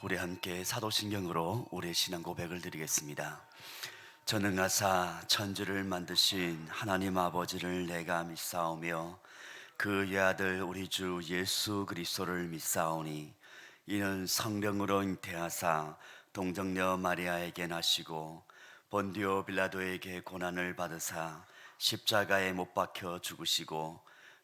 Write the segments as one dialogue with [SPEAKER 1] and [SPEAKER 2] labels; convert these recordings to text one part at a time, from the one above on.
[SPEAKER 1] 우리 함께 사도신경으로 우리의 신앙 고백을 드리겠습니다. 전능하사 천지를 만드신 하나님 아버지를 내가 믿사오며 그 외아들 우리 주 예수 그리스도를 믿사오니 이는 성령으로 잉태하사 동정녀 마리아에게 나시고 본디오 빌라도에게 고난을 받으사 십자가에 못 박혀 죽으시고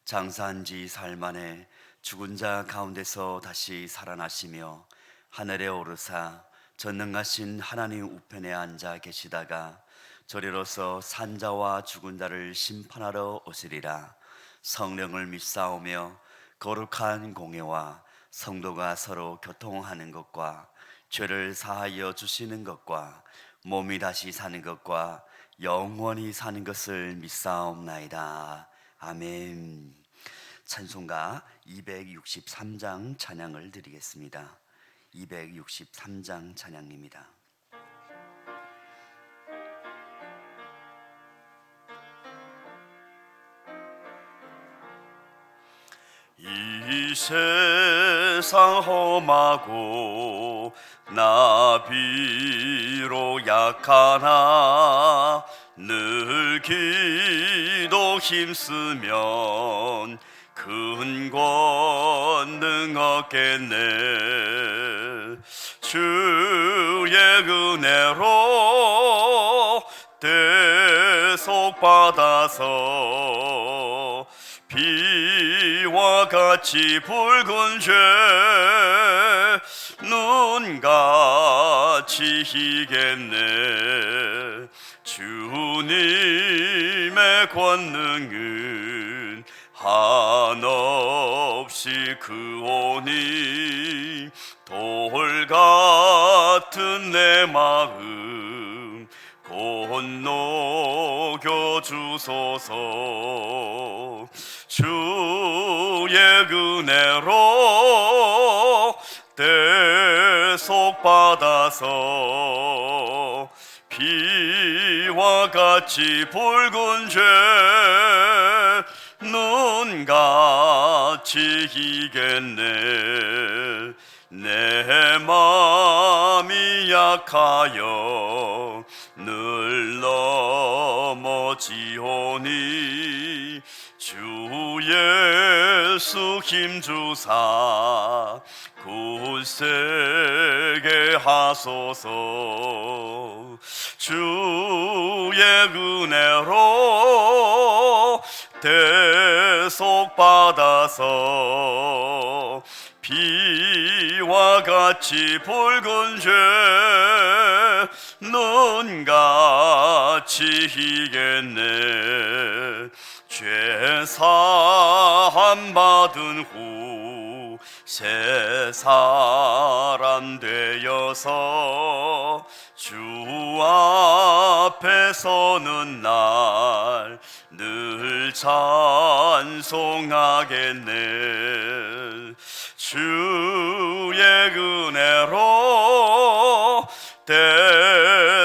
[SPEAKER 1] 장사한 지 사흘 만에 죽은 자 가운데서 다시 살아나시며 하늘에 오르사 전능하신 하나님 우편에 앉아 계시다가 저리로서 산자와 죽은 자를 심판하러 오시리라. 성령을 믿사오며 거룩한 공예와 성도가 서로 교통하는 것과 죄를 사하여 주시는 것과 몸이 다시 사는 것과 영원히 사는 것을 믿사옵나이다. 아멘. 찬송가 263장 찬양을 드리겠습니다. 263장 찬양입니다. 이 세상 험하고 나 비록 약하나 늘 기도 힘쓰면 큰 권능 얻겠네. 주의 은혜로 대속받아서 비와 같이 붉은 죄 눈같이 희겠네. 주님의 권능은 한없이 크오니 돌 같은 내 마음 건너겨 주소서. 주의 은혜로 대속받아서 비와 같이 붉은 죄 눈같이 희겠네. 내 맘이 약하여 늘 넘어지오니 주 예수 힘주사 굳세게 하소서. 주의 은혜로 대속받아서 비와 같이 붉은 죄 눈같이 희겠네. 죄 사함 받은 후 새 사람 되어서 주 앞에 서는 날 늘 찬송하겠네. 주의 은혜로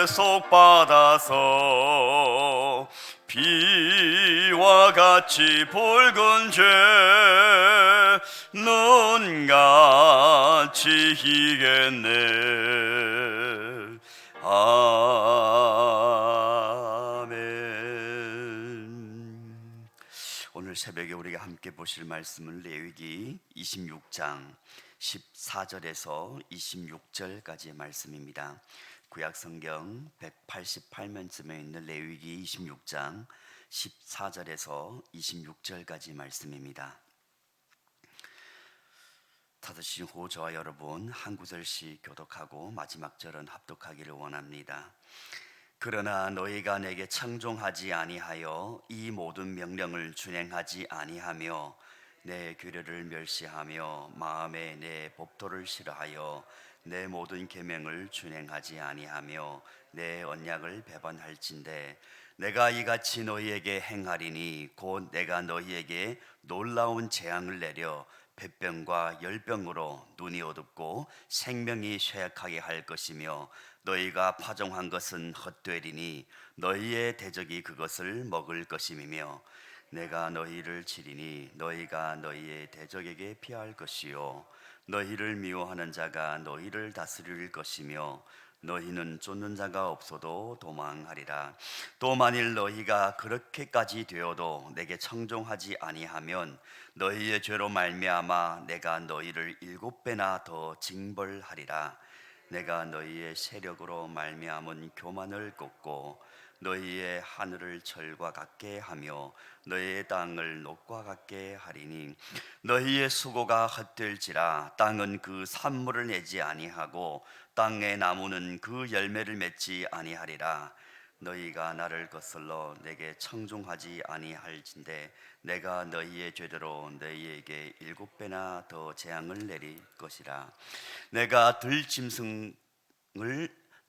[SPEAKER 1] 대속받아서 비와 같이 붉은 죄 눈같이 희겠네. 아멘. 오늘 새벽에 우리가 함께 보실 말씀은 레위기 26장 14절에서 26절까지의 말씀입니다. 구약성경 188면쯤에 있는 레위기 26장 14절에서 26절까지 말씀입니다. 닫으신 후 저와 여러분 한 구절씩 교독하고 마지막 절은 합독하기를 원합니다. 그러나 너희가 내게 청종하지 아니하여 이 모든 명령을 준행하지 아니하며 내 규례를 멸시하며 마음에 내 법도를 싫어하여 내 모든 계명을 준행하지 아니하며 내 언약을 배반할진대 내가 이같이 너희에게 행하리니 곧 내가 너희에게 놀라운 재앙을 내려 폐병과 열병으로 눈이 어둡고 생명이 쇠약하게 할 것이며 너희가 파종한 것은 헛되리니 너희의 대적이 그것을 먹을 것임이며 내가 너희를 치리니 너희가 너희의 대적에게 피할 것이요 너희를 미워하는 자가 너희를 다스릴 것이며 너희는 쫓는 자가 없어도 도망하리라. 또 만일 너희가 그렇게까지 되어도 내게 청종하지 아니하면 너희의 죄로 말미암아 내가 너희를 7배나 더 징벌하리라. 내가 너희의 세력으로 말미암은 교만을 꺾고 너희의 하늘을 철과 같게 하며 너희의 땅을 녹과 같게 하리니 너희의 수고가 헛될지라 땅은 그 산물을 내지 아니하고 땅의 나무는 그 열매를 맺지 아니하리라. 너희가 나를 거슬러 내게 청종하지 아니할진대 내가 너희의 죄대로 너희에게 7배나 더 재앙을 내릴 것이라. 내가 들짐승을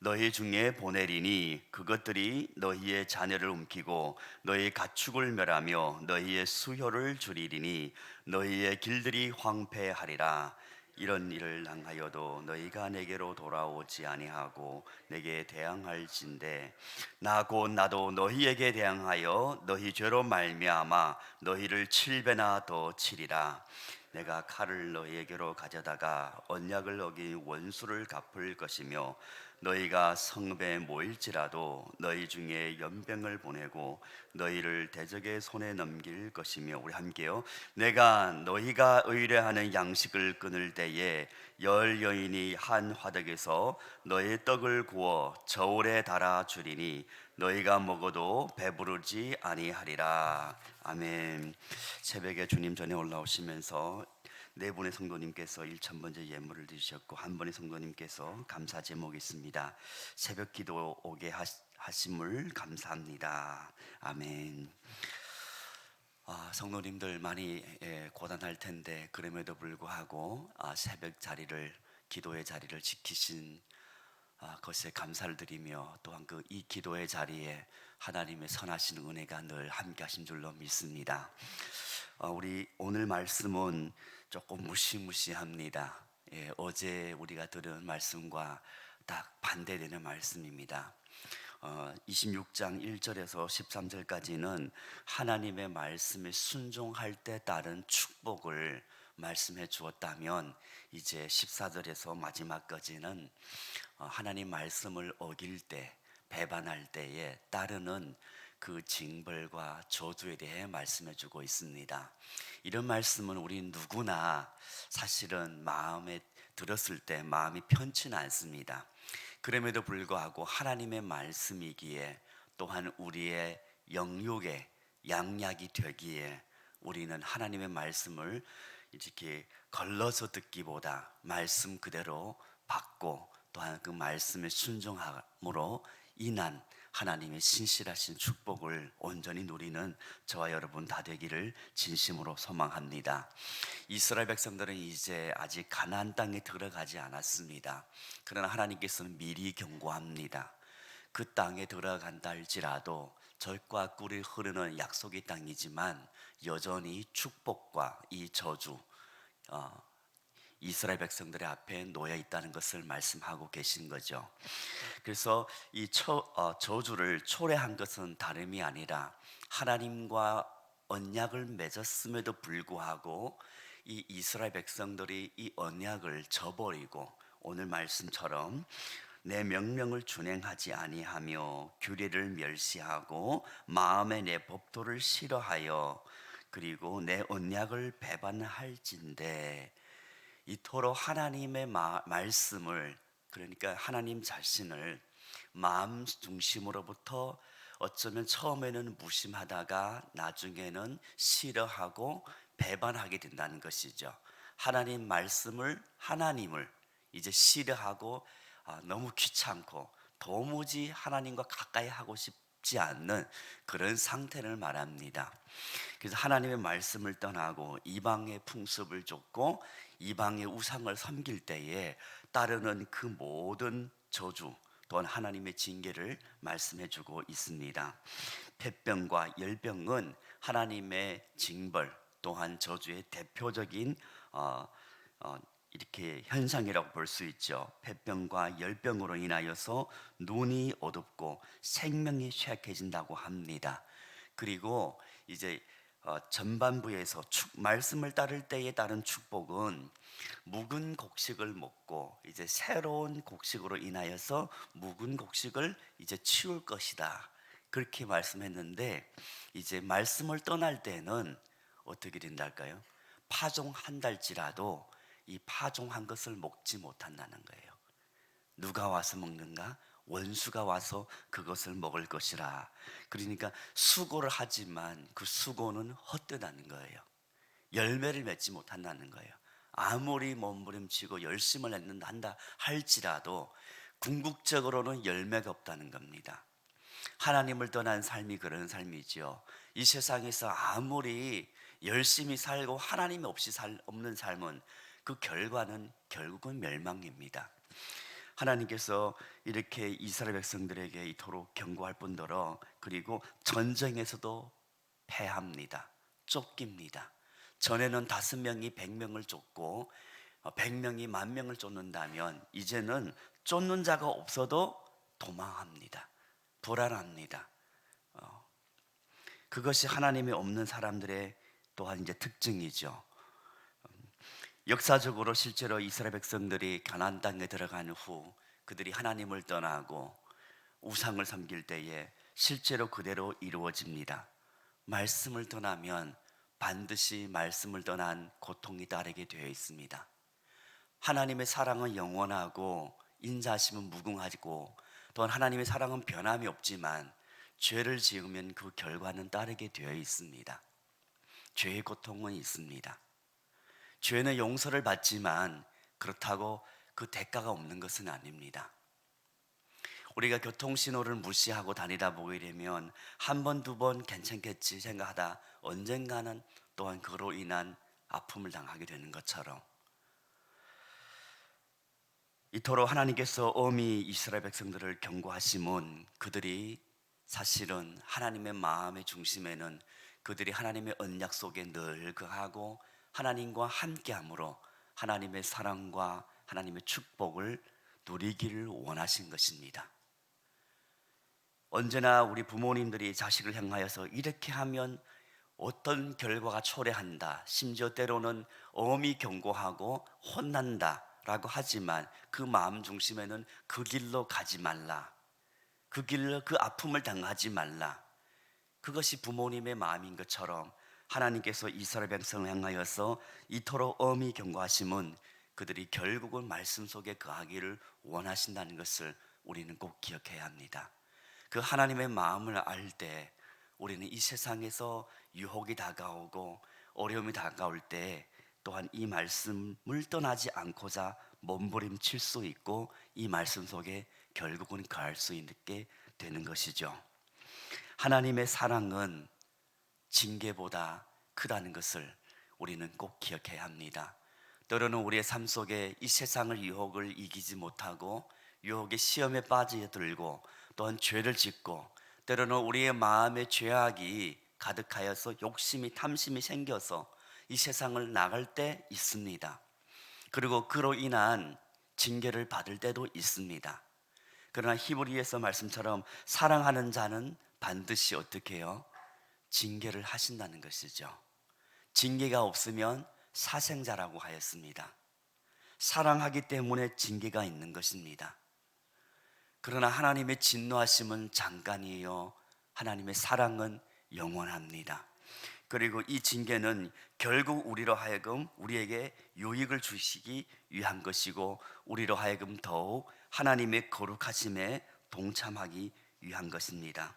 [SPEAKER 1] 너희 중에 보내리니 그것들이 너희의 자녀를 움키고 너희 가축을 멸하며 너희의 수효를 줄이리니 너희의 길들이 황폐하리라. 이런 일을 당하여도 너희가 내게로 돌아오지 아니하고 내게 대항할진대 나 곧 나도 너희에게 대항하여 너희 죄로 말미암아 너희를 7배나 더 치리라. 내가 칼을 너희에게로 가져다가 언약을 어긴 원수를 갚을 것이며 너희가 성읍에 모일지라도 너희 중에 연병을 보내고 너희를 대적의 손에 넘길 것이며 우리 함께요. 내가 너희가 의뢰하는 양식을 끊을 때에 열 여인이 한 화덕에서 너희 떡을 구워 저울에 달아 주리니 너희가 먹어도 배부르지 아니하리라. 아멘. 새벽에 주님 전에 올라오시면서 네 분의 성도님께서 1,000번째 예물을 드리셨고 한 분의 성도님께서 감사 제목이 있습니다. 새벽 기도 오게 하심을 감사합니다. 아멘. 성도님들 많이 고단할 텐데 그럼에도 불구하고 새벽 자리를 기도의 자리를 지키신 것에 감사를 드리며 또한 이 기도의 자리에 하나님의 선하신 은혜가 늘 함께하신 줄로 믿습니다. 우리 오늘 말씀은 조금 무시무시합니다. 어제 우리가 들은 말씀과 딱 반대되는 말씀입니다. 26장 1절에서 13절까지는 하나님의 말씀에 순종할 때 따른 축복을 말씀해 주었다면 이제 14절에서 마지막까지는 하나님 말씀을 어길 때 배반할 때에 따르는 그 징벌과 저주에 대해 말씀해 주고 있습니다. 이런 말씀은 우리 누구나 사실은 마음에 들었을 때 마음이 편치는 않습니다. 그럼에도 불구하고 하나님의 말씀이기에 또한 우리의 영육의 양약이 되기에 우리는 하나님의 말씀을 이렇게 걸러서 듣기보다 말씀 그대로 받고 또한 그 말씀에 순종함으로 인한 하나님의 신실하신 축복을 온전히 누리는 저와 여러분 다 되기를 진심으로 소망합니다. 이스라엘 백성들은 이제 아직 가나안 땅에 들어가지 않았습니다. 그러나 하나님께서는 미리 경고합니다. 그 땅에 들어간다 할지라도 젖과 꿀이 흐르는 약속의 땅이지만 여전히 축복과 이 저주 이스라엘 백성들의 앞에 놓여 있다는 것을 말씀하고 계신 거죠. 그래서 이 저주를 초래한 것은 다름이 아니라 하나님과 언약을 맺었음에도 불구하고 이 이스라엘 백성들이 이 언약을 저버리고 오늘 말씀처럼 내 명령을 준행하지 아니하며 규례를 멸시하고 마음에 내 법도를 싫어하여 그리고 내 언약을 배반할진대 이토록 하나님의 말씀을 그러니까 하나님 자신을 마음 중심으로부터 어쩌면 처음에는 무심하다가 나중에는 싫어하고 배반하게 된다는 것이죠. 하나님 말씀을 하나님을 이제 싫어하고 너무 귀찮고 도무지 하나님과 가까이 하고 싶지 않는 그런 상태를 말합니다. 그래서 하나님의 말씀을 떠나고 이방의 풍습을 좇고 이방의 우상을 섬길 때에 따르는 그 모든 저주 또한 하나님의 징계를 말씀해 주고 있습니다. 폐병과 열병은 하나님의 징벌 또한 저주의 대표적인 이렇게 현상이라고 볼 수 있죠. 폐병과 열병으로 인하여서 눈이 어둡고 생명이 쇠약해진다고 합니다. 그리고 이제 전반부에서 말씀을 따를 때에 따른 축복은 묵은 곡식을 먹고 이제 새로운 곡식으로 인하여서 묵은 곡식을 이제 치울 것이다. 그렇게 말씀했는데 이제 말씀을 떠날 때는 어떻게 된달까요? 파종한달지라도 이 파종한 것을 먹지 못한다는 거예요. 누가 와서 먹는가? 원수가 와서 그것을 먹을 것이라. 그러니까 수고를 하지만 그 수고는 헛되다는 거예요. 열매를 맺지 못한다는 거예요. 아무리 몸부림치고 열심을 한다 할지라도 궁극적으로는 열매가 없다는 겁니다. 하나님을 떠난 삶이 그런 삶이지요. 이 세상에서 아무리 열심히 살고 하나님이 없는 삶은 그 결과는 결국은 멸망입니다. 하나님께서 이렇게 이스라엘 백성들에게 이토록 경고할 뿐더러 그리고 전쟁에서도 패합니다. 쫓깁니다. 전에는 5명이 100명을 쫓고 100명이 10,000명을 쫓는다면 이제는 쫓는 자가 없어도 도망합니다. 불안합니다. 그것이 하나님이 없는 사람들의 또한 이제 특징이죠. 역사적으로 실제로 이스라엘 백성들이 가나안 땅에 들어간 후 그들이 하나님을 떠나고 우상을 섬길 때에 실제로 그대로 이루어집니다. 말씀을 떠나면 반드시 말씀을 떠난 고통이 따르게 되어 있습니다. 하나님의 사랑은 영원하고 인자하심은 무궁하고 또한 하나님의 사랑은 변함이 없지만 죄를 지으면 그 결과는 따르게 되어 있습니다. 죄의 고통은 있습니다. 죄는 용서를 받지만 그렇다고 그 대가가 없는 것은 아닙니다. 우리가 교통신호를 무시하고 다니다 보게 되면 한 번, 두 번 괜찮겠지 생각하다 언젠가는 또한 그로 인한 아픔을 당하게 되는 것처럼 이토록 하나님께서 엄히 이스라엘 백성들을 경고하심은 그들이 사실은 하나님의 마음의 중심에는 그들이 하나님의 언약 속에 늘 거하고 하나님과 함께함으로 하나님의 사랑과 하나님의 축복을 누리기를 원하신 것입니다. 언제나 우리 부모님들이 자식을 향하여서 이렇게 하면 어떤 결과가 초래한다, 심지어 때로는 엄히 경고하고 혼난다 라고 하지만 그 마음 중심에는 그 길로 가지 말라, 그 길로 그 아픔을 당하지 말라, 그것이 부모님의 마음인 것처럼 하나님께서 이스라엘 백성을 향하여서 이토록 엄히 경고하심은 그들이 결국은 말씀 속에 거하기를 원하신다는 것을 우리는 꼭 기억해야 합니다. 그 하나님의 마음을 알 때 우리는 이 세상에서 유혹이 다가오고 어려움이 다가올 때 또한 이 말씀을 떠나지 않고자 몸부림칠 수 있고 이 말씀 속에 결국은 거할 수 있게 되는 것이죠. 하나님의 사랑은 징계보다 크다는 것을 우리는 꼭 기억해야 합니다. 때로는 우리의 삶 속에 이 세상의 유혹을 이기지 못하고 유혹의 시험에 빠져들고 또한 죄를 짓고 때로는 우리의 마음에 죄악이 가득하여서 욕심이 탐심이 생겨서 이 세상을 나갈 때 있습니다. 그리고 그로 인한 징계를 받을 때도 있습니다. 그러나 히브리서 말씀처럼 사랑하는 자는 반드시 어떻게 해요? 징계를 하신다는 것이죠. 징계가 없으면 사생자라고 하였습니다. 사랑하기 때문에 징계가 있는 것입니다. 그러나 하나님의 진노하심은 잠깐이에요. 하나님의 사랑은 영원합니다. 그리고 이 징계는 결국 우리로 하여금 우리에게 유익을 주시기 위한 것이고 우리로 하여금 더욱 하나님의 거룩하심에 동참하기 위한 것입니다.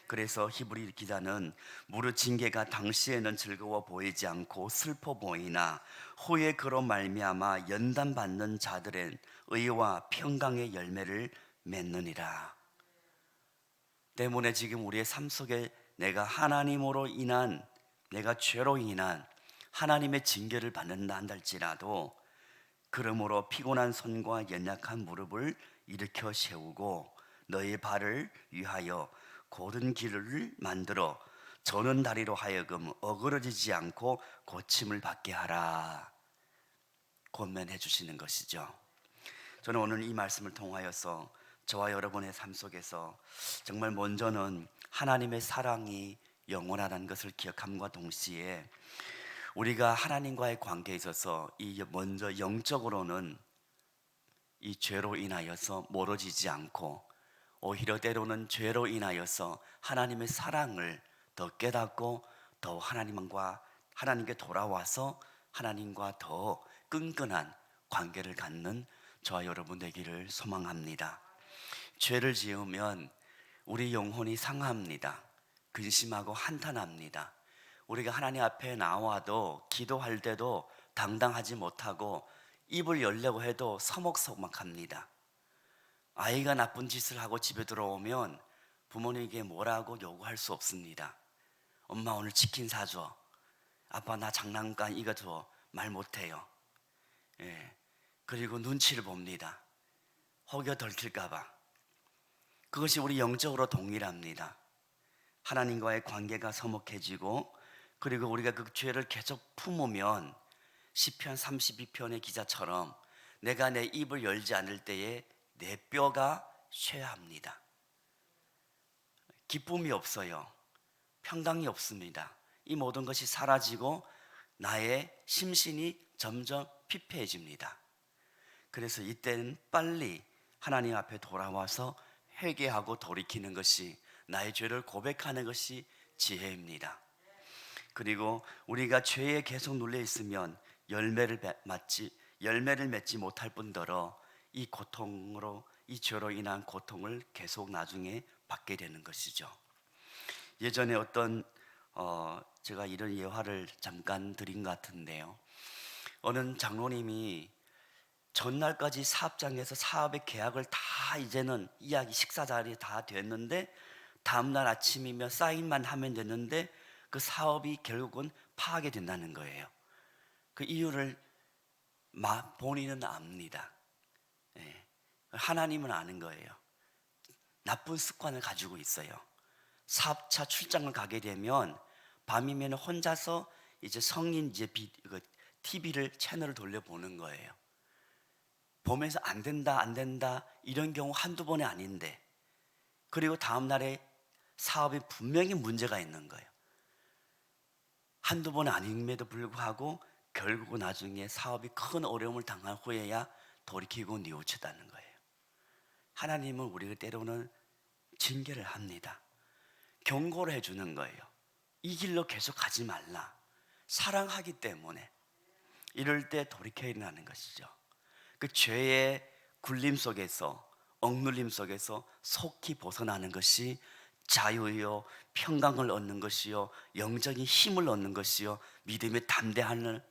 [SPEAKER 1] 그래서 히브리 기자는 무릇 징계가 당시에는 즐거워 보이지 않고 슬퍼 보이나 후에 그로 말미암아 연단받는 자들의 의와 평강의 열매를 맺느니라. 때문에 지금 우리의 삶 속에 내가 하나님으로 인한 내가 죄로 인한 하나님의 징계를 받는다 한달지라도 그러므로 피곤한 손과 연약한 무릎을 일으켜 세우고 너의 발을 위하여 곧은 길을 만들어 저는 다리로 하여금 어그러지지 않고 고침을 받게 하라 권면해 주시는 것이죠. 저는 오늘 이 말씀을 통하여서 저와 여러분의 삶 속에서 정말 먼저는 하나님의 사랑이 영원하다는 것을 기억함과 동시에 우리가 하나님과의 관계에 있어서 이 먼저 영적으로는 이 죄로 인하여서 멀어지지 않고 오히려 때로는 죄로 인하여서 하나님의 사랑을 더 깨닫고 더 하나님께 돌아와서 하나님과 더 끈끈한 관계를 갖는 저와 여러분 되기를 소망합니다. 죄를 지으면 우리 영혼이 상합니다. 근심하고 한탄합니다. 우리가 하나님 앞에 나와도 기도할 때도 당당하지 못하고 입을 열려고 해도 서먹서먹합니다. 아이가 나쁜 짓을 하고 집에 들어오면 부모님에게 뭐라고 요구할 수 없습니다. 엄마 오늘 치킨 사줘. 아빠 나 장난감 이거 줘. 말 못해요. 그리고 눈치를 봅니다. 혹여 덜킬까봐. 그것이 우리 영적으로 동일합니다. 하나님과의 관계가 서먹해지고 그리고 우리가 그 죄를 계속 품으면 시편 32편의 기자처럼 내가 내 입을 열지 않을 때에 내 뼈가 쇠합니다. 기쁨이 없어요. 평강이 없습니다. 이 모든 것이 사라지고 나의 심신이 점점 피폐해집니다. 그래서 이때는 빨리 하나님 앞에 돌아와서 회개하고 돌이키는 것이, 나의 죄를 고백하는 것이 지혜입니다. 그리고 우리가 죄에 계속 눌려 있으면 열매를 맺지 못할 뿐더러 이 고통으로, 이 죄로 인한 고통을 계속 나중에 받게 되는 것이죠. 예전에 제가 이런 예화를 잠깐 드린 것 같은데요. 어느 장로님이 전날까지 사업장에서 사업의 계약을 다 이제는 식사 자리에 다 됐는데 다음날 아침이면 사인만 하면 됐는데 그 사업이 결국은 파괴된다는 거예요. 그 이유를 본인은 압니다. 하나님은 아는 거예요. 나쁜 습관을 가지고 있어요. 사업차 출장을 가게 되면 밤이면 혼자서 이제 성인 TV를 채널을 돌려보는 거예요. 보면서 안 된다 이런 경우 한두 번이 아닌데, 그리고 다음날에 사업에 분명히 문제가 있는 거예요. 한두 번 아님에도 불구하고 결국은 나중에 사업이 큰 어려움을 당한 후에야 돌이키고 뉘우치다는 거예요. 하나님은 우리가 때로는 징계를 합니다. 경고를 해주는 거예요. 이 길로 계속 가지 말라. 사랑하기 때문에. 이럴 때 돌이켜야 한다는 것이죠. 그 죄의 굴림 속에서, 억눌림 속에서 속히 벗어나는 것이 자유요, 평강을 얻는 것이요, 영적인 힘을 얻는 것이요, 믿음의 담대함을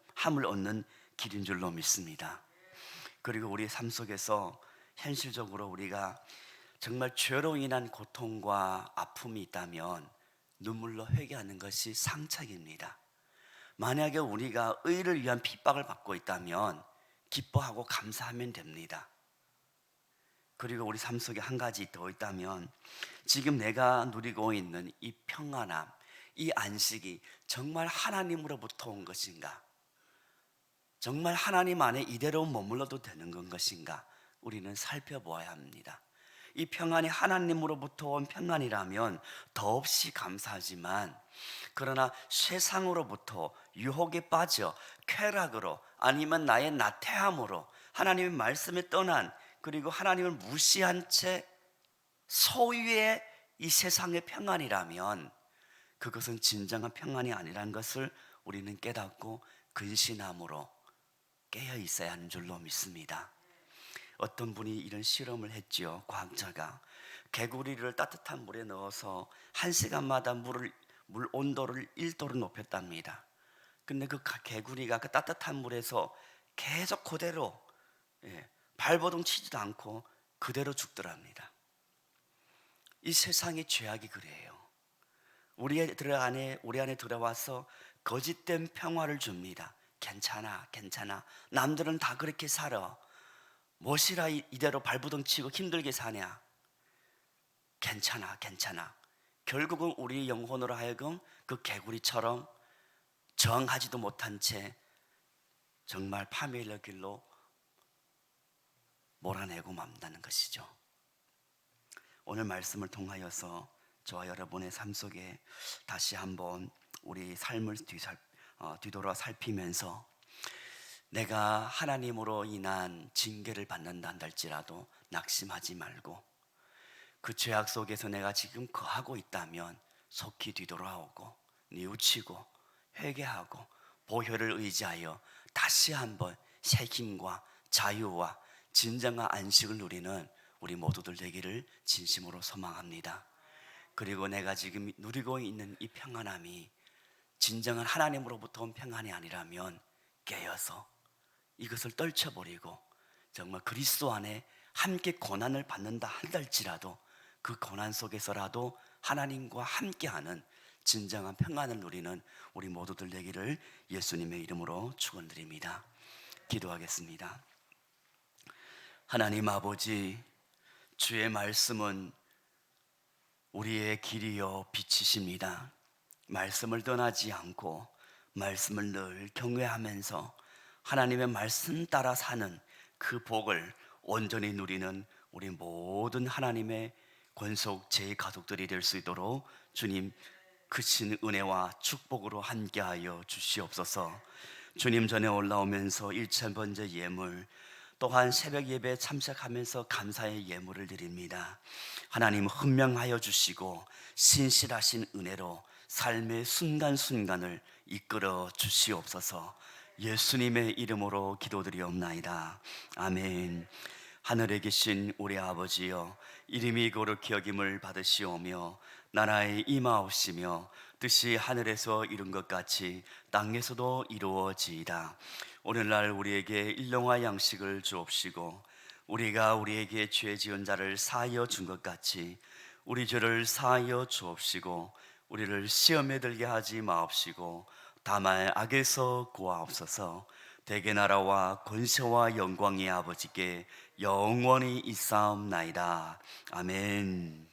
[SPEAKER 1] 얻는 길인 줄로 믿습니다. 그리고 우리 삶 속에서 현실적으로 우리가 정말 죄로 인한 고통과 아픔이 있다면 눈물로 회개하는 것이 상책입니다. 만약에 우리가 의를 위한 핍박을 받고 있다면 기뻐하고 감사하면 됩니다. 그리고 우리 삶 속에 한 가지 더 있다면, 지금 내가 누리고 있는 이 평안함, 이 안식이 정말 하나님으로부터 온 것인가? 정말 하나님 안에 이대로 머물러도 되는 것인가? 우리는 살펴보아야 합니다. 이 평안이 하나님으로부터 온 평안이라면 더없이 감사하지만, 그러나 세상으로부터 유혹에 빠져 쾌락으로 아니면 나의 나태함으로 하나님의 말씀에 떠난, 그리고 하나님을 무시한 채 소유의 이 세상의 평안이라면 그것은 진정한 평안이 아니라는 것을 우리는 깨닫고 근신함으로 깨어 있어야 하는 줄로 믿습니다. 어떤 분이 이런 실험을 했지요. 과학자가 개구리를 따뜻한 물에 넣어서 1시간마다 물 온도를 1도로 높였답니다. 근데 그 개구리가 그 따뜻한 물에서 계속 그대로 발버둥 치지도 않고 그대로 죽더랍니다. 이 세상의 죄악이 그래요. 우리 안에 들어와서 거짓된 평화를 줍니다. 괜찮아. 남들은 다 그렇게 살아. 무엇이라 이대로 발버둥 치고 힘들게 사냐. 괜찮아. 결국은 우리 영혼으로 하여금 그 개구리처럼 저항하지도 못한 채 정말 파멸의 길로 몰아내고 맙다는 것이죠. 오늘 말씀을 통하여서 저와 여러분의 삶 속에 다시 한번 우리 삶을 뒤돌아 살피면서 내가 하나님으로 인한 징계를 받는다 할지라도 낙심하지 말고, 그 죄악 속에서 내가 지금 거하고 있다면 속히 뒤돌아오고 뉘우치고 회개하고 보혈을 의지하여 다시 한번 새 힘과 자유와 진정한 안식을 누리는 우리 모두들 되기를 진심으로 소망합니다. 그리고 내가 지금 누리고 있는 이 평안함이 진정한 하나님으로부터 온 평안이 아니라면 깨어서 이것을 떨쳐버리고 정말 그리스도 안에 함께 고난을 받는다 할지라도 그 고난 속에서라도 하나님과 함께하는 진정한 평안을 누리는 우리 모두들 되기를 예수님의 이름으로 축원드립니다. 기도하겠습니다. 하나님 아버지, 주의 말씀은 우리의 길이요 빛이십니다. 말씀을 떠나지 않고 말씀을 늘 경외하면서 하나님의 말씀 따라 사는 그 복을 온전히 누리는 우리 모든 하나님의 권속 제 가족들이 될 수 있도록 주님 크신 은혜와 축복으로 함께하여 주시옵소서. 주님 전에 올라오면서 1,000번째 예물, 또한 새벽 예배에 참석하면서 감사의 예물을 드립니다. 하나님 헌명하여 주시고 신실하신 은혜로 삶의 순간순간을 이끌어 주시옵소서. 예수님의 이름으로 기도드리옵나이다. 아멘. 하늘에 계신 우리 아버지여, 이름이 거룩히 여김을 받으시오며 나라의 임하옵시며 뜻이 하늘에서 이룬 것 같이 땅에서도 이루어지이다. 오늘날 우리에게 일용할 양식을 주옵시고 우리가 우리에게 죄 지은 자를 사하여 준 것 같이 우리 죄를 사하여 주옵시고 우리를 시험에 들게 하지 마옵시고 다만 악에서 구하옵소서. 대개 나라와 권세와 영광이 아버지께 영원히 있사옵나이다. 아멘.